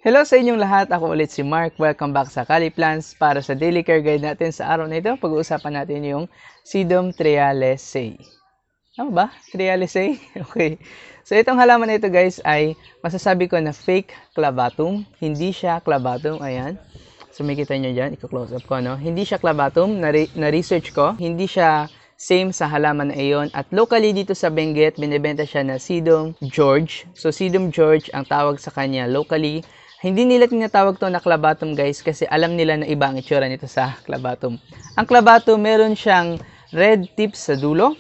Hello sa inyong lahat, ako ulit si Mark. Welcome back sa Cali Plants para sa daily care guide natin sa araw na ito. Pag-uusapan natin yung Sedum triaceae. Tama ba? Triaceae? Okay. So itong halaman na ito guys ay masasabi ko na fake clavatum. Hindi siya clavatum. Ayan. So makikita nyo dyan, i-close up ko, no? Hindi siya clavatum, na-research ko. Hindi siya same sa halaman na iyon. At locally dito sa Benguet, binibenta siya na Sedum George. So Sedum George ang tawag sa kanya locally. Hindi nila tinatawag to na clavatum guys kasi alam nila na iba ang itsura nito sa clavatum. Ang clavatum meron siyang red tips sa dulo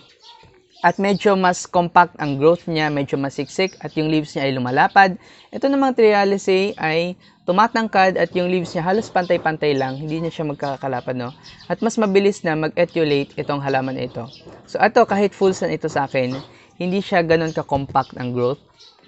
at medyo mas compact ang growth niya, medyo mas siksik at yung leaves niya ay lumalapad. Ito namang triaceae ay tumatangkad at yung leaves niya halos pantay-pantay lang, hindi niya siya magkakakalapad, no? At mas mabilis na mag-etiolate itong halaman na ito. So ito kahit full sun ito sa akin, hindi siya ganun ka-compact ang growth.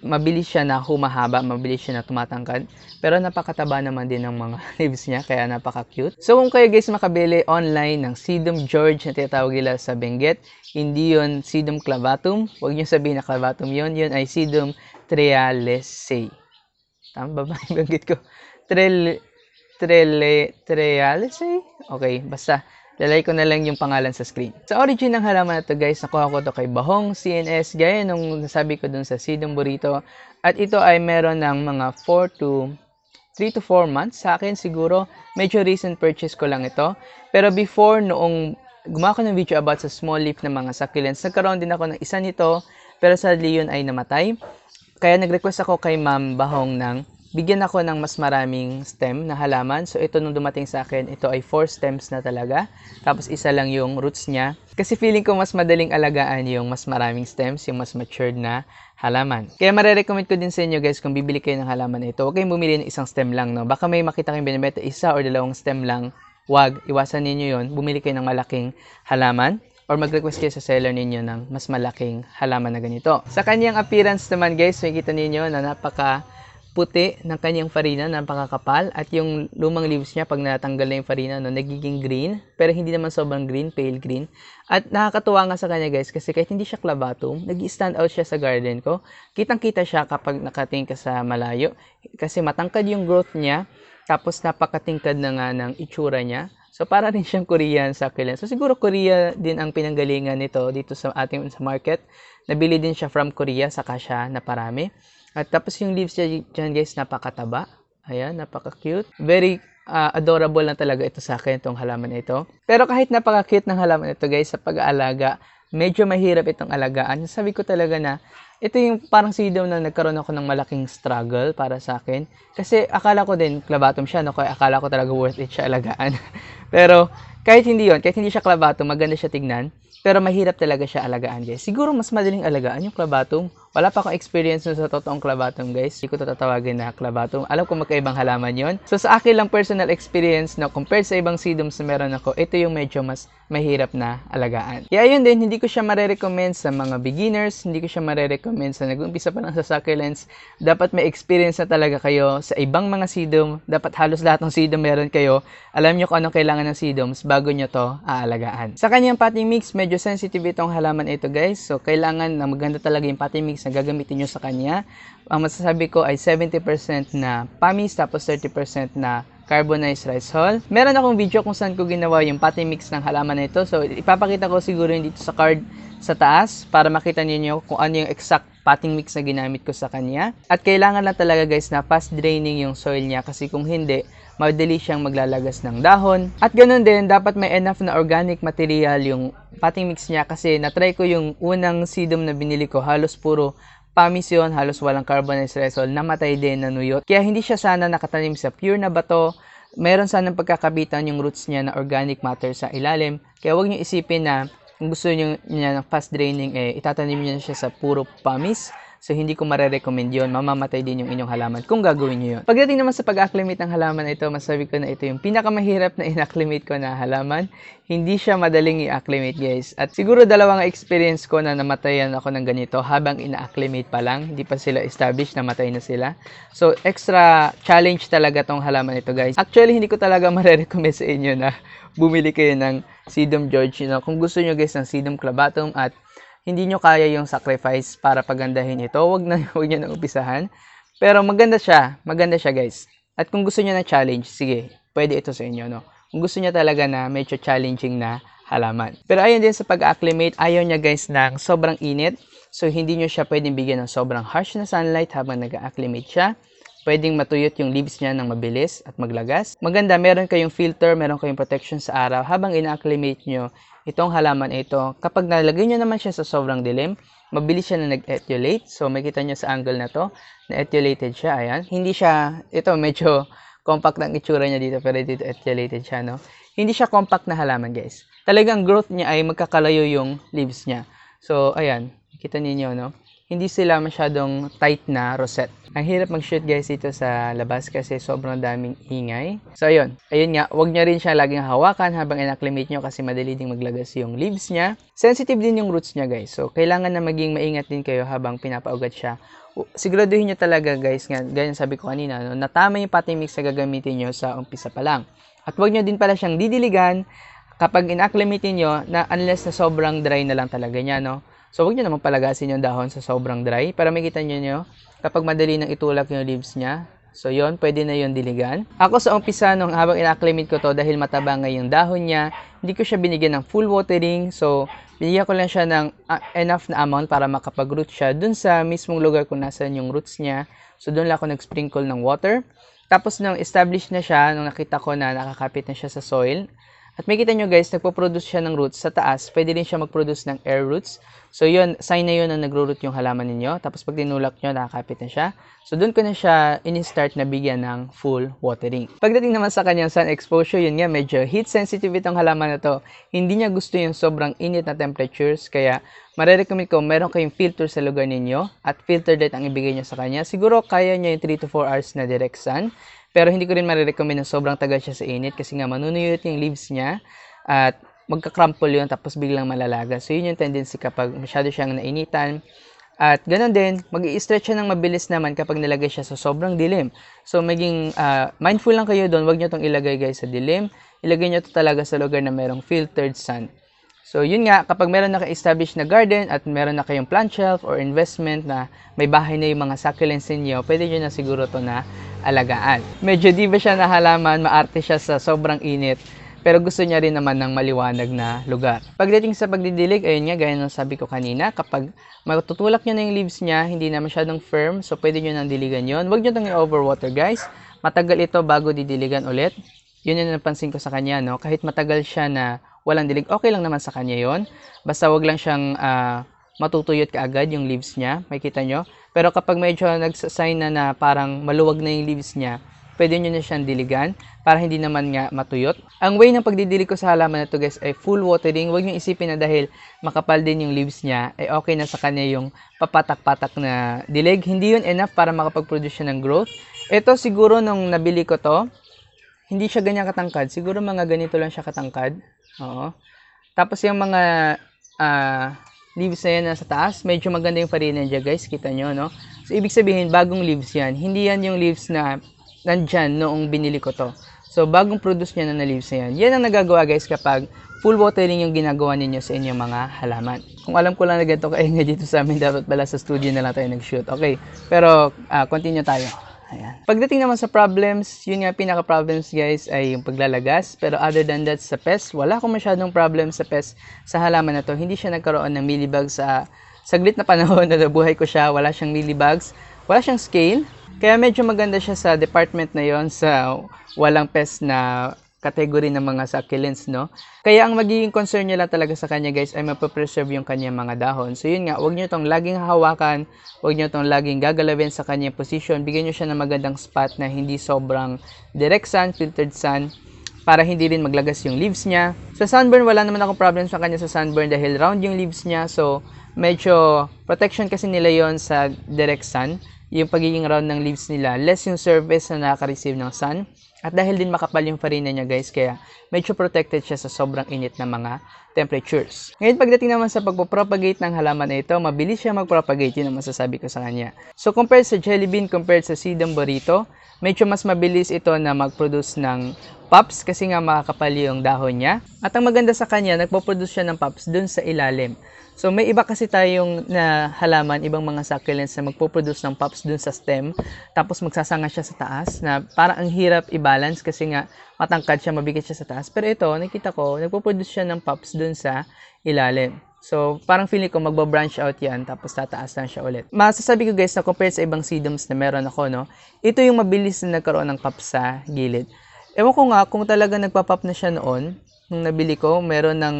Mabilis siya na humahaba, mabilis siya na tumatangkad. Pero napakataba naman din ng mga leaves niya, kaya napaka-cute. So kung kayo guys makabili online ng Sedum George na tinatawag nila sa Benguet, hindi yon Sedum clavatum. Huwag niyo sabihin na clavatum yon, yun ay Sedum triaceae. Tama ba yung banggit ko? Triaceae? Okay, basta lalay ko na lang yung pangalan sa screen. Sa origin ng halaman na to guys, nakuha ko to kay Bahong CNS, gaya nung nasabi ko dun sa Sedum burrito. At ito ay meron ng mga 3 to 4 months. Sa akin siguro, medyo recent purchase ko lang ito. Pero before, noong gumawa ko ng video about sa small leaf na mga succulents, nagkaroon din ako ng isa nito, pero sadly yun ay namatay. Kaya nag-request ako kay Ma'am Bahong ng bigyan ako ng mas maraming stem na halaman. So ito nung dumating sa akin, ito ay 4 stems na talaga. Tapos isa lang yung roots niya. Kasi feeling ko mas madaling alagaan yung mas maraming stems, yung mas matured na halaman. Kaya marerecommend ko din sa inyo guys kung bibili kayo ng halaman na ito. Huwag kayong bumili ng isang stem lang, no? Baka may makita kayong binibenta isa or dalawang stem lang. Huwag, iwasan ninyo yon. Bumili kayo ng malaking halaman or mag-request kayo sa seller ninyo ng mas malaking halaman na ganito. Sa kanyang appearance naman guys, makikita ninyo na napaka puti ng kanyang farina, napakakapal, at yung lumang leaves niya pag natanggal na yung farina, no, nagiging green, pero hindi naman sobrang green, pale green. At nakakatuwa nga sa kanya guys, kasi kahit hindi siya clavatum, nag-stand out siya sa garden ko. Kitang-kita siya kapag nakatingin ka sa malayo, kasi matangkad yung growth niya, tapos napakatingkad na nga ng itsura niya. So para rin siyang Korean succulent. So siguro Korea din ang pinanggalingan nito dito sa ating sa market. Nabili din siya from Korea, saka siya naparami. At tapos yung leaves dyan guys, napakataba. Ayan, napaka-cute. Very adorable na talaga ito sa akin, itong halaman na ito. Pero kahit napaka-cute ng halaman ito guys, sa pag-aalaga, medyo mahirap itong alagaan. Sabi ko talaga na, ito yung parang Sedum na nagkaroon ako ng malaking struggle para sa akin. Kasi akala ko din, clavatum siya, no? Kaya akala ko talaga worth it siya alagaan. Pero kahit hindi yon, kahit hindi siya clavatum, maganda siya tignan. Pero mahirap talaga siya alagaan guys. Siguro mas madaling alagaan yung clavatum. Wala pa akong experience sa totoong clavatum guys. Hindi ko ito tatawagin na clavatum. Alam ko magkaibang halaman yon. So sa akin lang personal experience na compared sa ibang sedums na meron ako, ito yung medyo mas mahirap na alagaan. Kaya yun din, hindi ko siya marerecommend sa mga beginners. Hindi ko siya marerecommend sa nag-umpisa pa lang sa succulents. Dapat may experience na talaga kayo sa ibang mga sedum. Dapat halos lahat ng sedum meron kayo. Alam nyo kung anong kailangan ng sedums bago nyo to aalagaan. Sa kanyang potting mix, medyo sensitive itong halaman ito guys. So kailangan na maganda talaga yung potting mix na gagamitin nyo sa kanya. Ang masasabi ko ay 70% na pamis tapos 30% na carbonized rice hull. Meron akong video kung saan ko ginawa yung potting mix ng halaman na ito. So ipapakita ko siguro yung dito sa card sa taas para makita niyo kung ano yung exact potting mix na ginamit ko sa kanya. At kailangan lang talaga guys na fast draining yung soil niya kasi kung hindi, madali siyang maglalagas ng dahon. At ganoon din, dapat may enough na organic material yung potting mix niya kasi natry ko yung unang sedum na binili ko, halos puro pamis yun, halos walang carbonized rice hull, namatay din, nanuyot. Kaya hindi siya sana nakatanim sa pure na bato. Meron sanang pagkakabitan yung roots niya na organic matter sa ilalim. Kaya huwag niyo isipin na kung gusto niyo niya ng fast draining, itatanim niyo siya sa puro pamis. So, hindi ko marerecommend yun. Mamamatay din yung inyong halaman kung gagawin nyo yun. Pagdating naman sa pag-acclimate ng halaman na ito, masabi ko na ito yung pinakamahirap na in-acclimate ko na halaman. Hindi siya madaling i-acclimate guys. At siguro dalawang experience ko na namatayan ako ng ganito habang ina-acclimate pa lang. Hindi pa sila established, namatay na sila. So, extra challenge talaga tong halaman ito guys. Actually, hindi ko talaga marerecommend sa inyo na bumili kayo ng Sedum George. Kung gusto nyo guys ng Sedum clavatum at hindi nyo kaya yung sacrifice para pagandahin ito, wag nyo nang umpisahan. Pero maganda siya guys. At kung gusto niyo ng challenge, sige, pwede ito sa inyo, no? Kung gusto niya talaga na medyo challenging na halaman. Pero ayun din sa pag-acclimate, ayaw niya guys ng sobrang init. So, hindi niyo siya pwedeng bigyan ng sobrang harsh na sunlight habang nag-acclimate siya. Pwedeng matuyot yung leaves niya ng mabilis at maglagas. Maganda, meron kayong filter, meron kayong protection sa araw habang ina-acclimate nyo itong halaman ito. Kapag nalagay nyo naman siya sa sobrang dilim, mabilis siya na nag-etiolate. So, makita nyo sa angle na to, na-etiolated siya, ayan. Hindi siya, ito medyo compact ang itsura niya dito, pero dito etiolated siya, no? Hindi siya compact na halaman, guys. Talagang growth niya ay magkakalayo yung leaves niya. So, ayan, kita ninyo, no? Hindi sila masyadong tight na rosette. Ang hirap mag-shoot guys dito sa labas kasi sobrang daming ingay. So ayun nga, wag niya rin siya laging hawakan habang in-acclimate nyo kasi madali ding maglagas yung leaves niya. Sensitive din yung roots niya guys. So kailangan na maging maingat din kayo habang pinapaugat siya. Siguraduhin nyo talaga guys, nga, ganyan sabi ko kanina, no, na tama yung potting mix na gagamitin nyo sa umpisa pa lang. At wag nyo din pala siyang didiligan kapag in-acclimate nyo na unless na sobrang dry na lang talaga niya, no. So, huwag nyo naman palagasin yung dahon sa sobrang dry para makita nyo kapag madali nang itulak yung leaves niya. So, yon pwede na yon diligan. Ako sa umpisa, nung habang in-acclimate ko to, dahil mataba nga yung dahon niya, hindi ko siya binigyan ng full watering. So, binigyan ko lang siya ng enough na amount para makapag-root siya dun sa mismong lugar kung nasan yung roots niya. So, dun lang ako nag-sprinkle ng water. Tapos, nung established na siya, nung nakita ko na nakakapit na siya sa soil, at makita nyo guys, nagpo-produce siya ng roots sa taas. Pwede rin siya mag-produce ng air roots. So yun, sign na yun na nagro-root yung halaman ninyo. Tapos pag tinulak nyo, nakakapit na siya. So doon ko na siya in-start na bigyan ng full watering. Pagdating naman sa kanyang sun exposure, yun nga, medyo heat sensitive itong halaman na to. Hindi niya gusto yung sobrang init na temperatures. Kaya marirecommend ko, meron kayong filter sa lugar ninyo. At filter light ang ibigay nyo sa kanya. Siguro kaya niya yung 3 to 4 hours na direct sun. Pero hindi ko rin marirecommend na sobrang tagal siya sa init kasi nga manunuyot yung leaves niya at magka-crumple yun tapos biglang malalaga. So yun yung tendency kapag masyado siyang nainitan. At ganoon din, mag-i-stretch siya ng mabilis naman kapag nilagay siya sa sobrang dilim. So maging mindful lang kayo doon, wag nyo itong ilagay guys sa dilim. Ilagay nyo ito talaga sa lugar na merong filtered sun. So, yun nga, kapag meron na ka-establish na garden at meron na kayong plant shelf or investment na may bahay na yung mga succulents ninyo, pwede nyo na siguro to na alagaan. Medyo di ba siya na halaman, maarte siya sa sobrang init, pero gusto niya rin naman ng maliwanag na lugar. Pagdating sa pagdidilig, ayun nga, gaya ng sabi ko kanina, kapag matutulak nyo na yung leaves niya, hindi na masyadong firm, so pwede nyo nang diligan yun. Huwag nyo itong i-overwater guys. Matagal ito bago didiligan ulit. Yun yung napansin ko sa kanya, no? Kahit matagal siya na walang dilig, okay lang naman sa kanya yon. Basta wag lang siyang matutuyot kaagad yung leaves niya, makikita nyo. Pero kapag medyo nagsasign na parang maluwag na yung leaves niya, pwede nyo na siyang diligan para hindi naman nga matuyot. Ang way ng pagdidilig ko sa halaman na to guys ay full watering. Huwag nyo isipin na dahil makapal din yung leaves niya, ay okay na sa kanya yung papatak-patak na dilig. Hindi yun enough para makapag-produce siya ng growth. Ito siguro nung nabili ko to, hindi siya ganyan katangkad. Siguro mga ganito lang siya katangkad. Oo. Tapos yung mga leaves na yan nasa taas, medyo maganda yung farina niya guys, kita nyo, no? So, ibig sabihin, bagong leaves yan. Hindi yan yung leaves na nandyan noong binili ko to. So, bagong produce niya na leaves na yan. Yan ang nagagawa guys kapag full watering yung ginagawa ninyo sa inyong mga halaman. Kung alam ko lang na ganito kayo nga dito sa amin, dapat pala sa studio na lang tayo nag-shoot. Okay, pero continue tayo. Ayan. Pagdating naman sa problems, yun nga pinaka-problems guys ay yung paglalagas. Pero other than that sa pest, wala akong masyadong problem sa pest sa halaman na to. Hindi siya nagkaroon ng mealybugs sa saglit na panahon na nabuhay ko siya. Wala siyang mealybugs, wala siyang scale. Kaya medyo maganda siya sa department na yon, sa walang pest na category ng mga succulents, no? Kaya ang magiging concern nyo lang talaga sa kanya guys ay mapapreserve yung kanyang mga dahon. So yun nga, huwag nyo itong laging hahawakan, huwag nyo itong laging gagalawin sa kanyang position. Bigyan nyo siya ng magandang spot na hindi sobrang direct sun, filtered sun, para hindi rin maglagas yung leaves niya. Sa sunburn, wala naman akong problem sa kanya sa sunburn dahil round yung leaves niya. So medyo protection kasi nila yon sa direct sun. Yung pagiging round ng leaves nila, less yung surface na nakaka-receive ng sun. At dahil din makapal yung farina niya guys, kaya medyo protected siya sa sobrang init na mga temperatures. Ngayon pagdating naman sa pagpapropagate ng halaman na ito, mabilis siya mag-propagate, yun ang masasabi ko sa kanya. So compared sa jelly bean, compared sa sedum burrito, medyo mas mabilis ito na mag-produce ng pups kasi nga makakapal yung dahon niya. At ang maganda sa kanya, nagpo-produce siya ng pups dun sa ilalim. So may iba kasi tayong na halaman, ibang mga succulents na magpo-produce ng pups dun sa stem, tapos magsasanga siya sa taas na parang ang hirap i-balance kasi nga matangkad siya, mabigat siya sa taas. Pero ito, nakita ko, nagpo-produce siya ng pups dun sa ilalim. So, parang feeling ko magba-branch out yan, tapos tataas lang siya ulit. Masasabi ko guys na compared sa ibang sedums na meron ako, no, ito yung mabilis na nagkaroon ng pop sa gilid. Ewan ko nga kung talaga nagpa-pop na siya noon, nung nabili ko, meron ng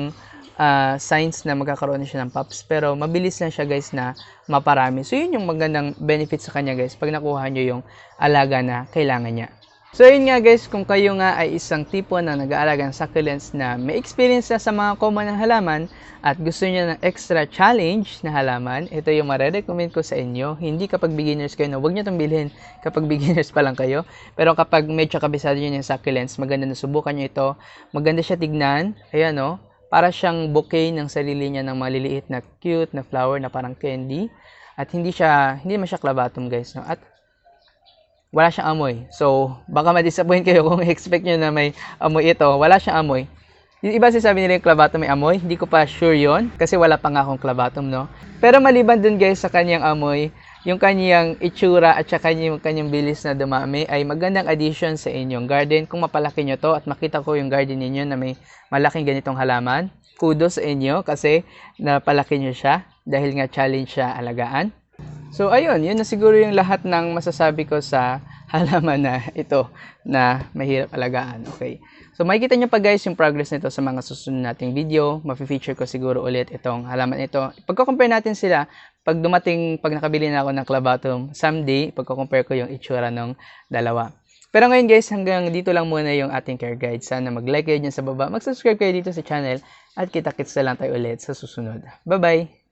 signs na magkakaroon na siya ng pops, pero mabilis lang siya guys na maparami. So, yun yung magandang benefit sa kanya guys, pag nakuha nyo yung alaga na kailangan niya. So, yun nga guys, kung kayo nga ay isang tipo na nag-aalaga ng succulents na may experience na sa mga common na halaman at gusto niyo ng extra challenge na halaman, ito yung mare-recommend ko sa inyo. Hindi kapag beginners kayo, no, huwag niyo itong bilhin kapag beginners pa lang kayo. Pero kapag medyo kabisado niyo yung succulents, maganda na subukan niyo ito. Maganda siya tignan. Ayan, no? Para siyang bouquet ng sarili niya ng maliliit na cute na flower na parang candy. At hindi naman siya clavatum guys, no? At wala siyang amoy. So, baka ma-disappoint kayo kung expect nyo na may amoy ito. Wala siyang amoy. Yung iba sabi nila yung clavatum may amoy. Hindi ko pa sure yon kasi wala pa nga akong clavatum, no? Pero maliban dun guys sa kanyang amoy, yung kanyang itsura at saka yung kanyang bilis na dumami ay magandang addition sa inyong garden. Kung mapalaki nyo to at makita ko yung garden ninyo na may malaking ganitong halaman, kudos sa inyo kasi napalaki nyo siya dahil nga challenge siya alagaan. So, ayun, yun na siguro yung lahat ng masasabi ko sa halaman na ito na mahirap alagaan. Okay. So, makikita nyo pa guys yung progress nito sa mga susunod nating video. Mafe-feature ko siguro ulit itong halaman ito. Pagko-compare natin sila, pag nakabili na ako ng clavatum, someday, pagko-compare ko yung itsura ng dalawa. Pero ngayon guys, hanggang dito lang muna yung ating care guide. Sana mag-like kayo dyan sa baba, mag-subscribe kayo dito sa channel, at kita-kits na lang tayo ulit sa susunod. Bye-bye!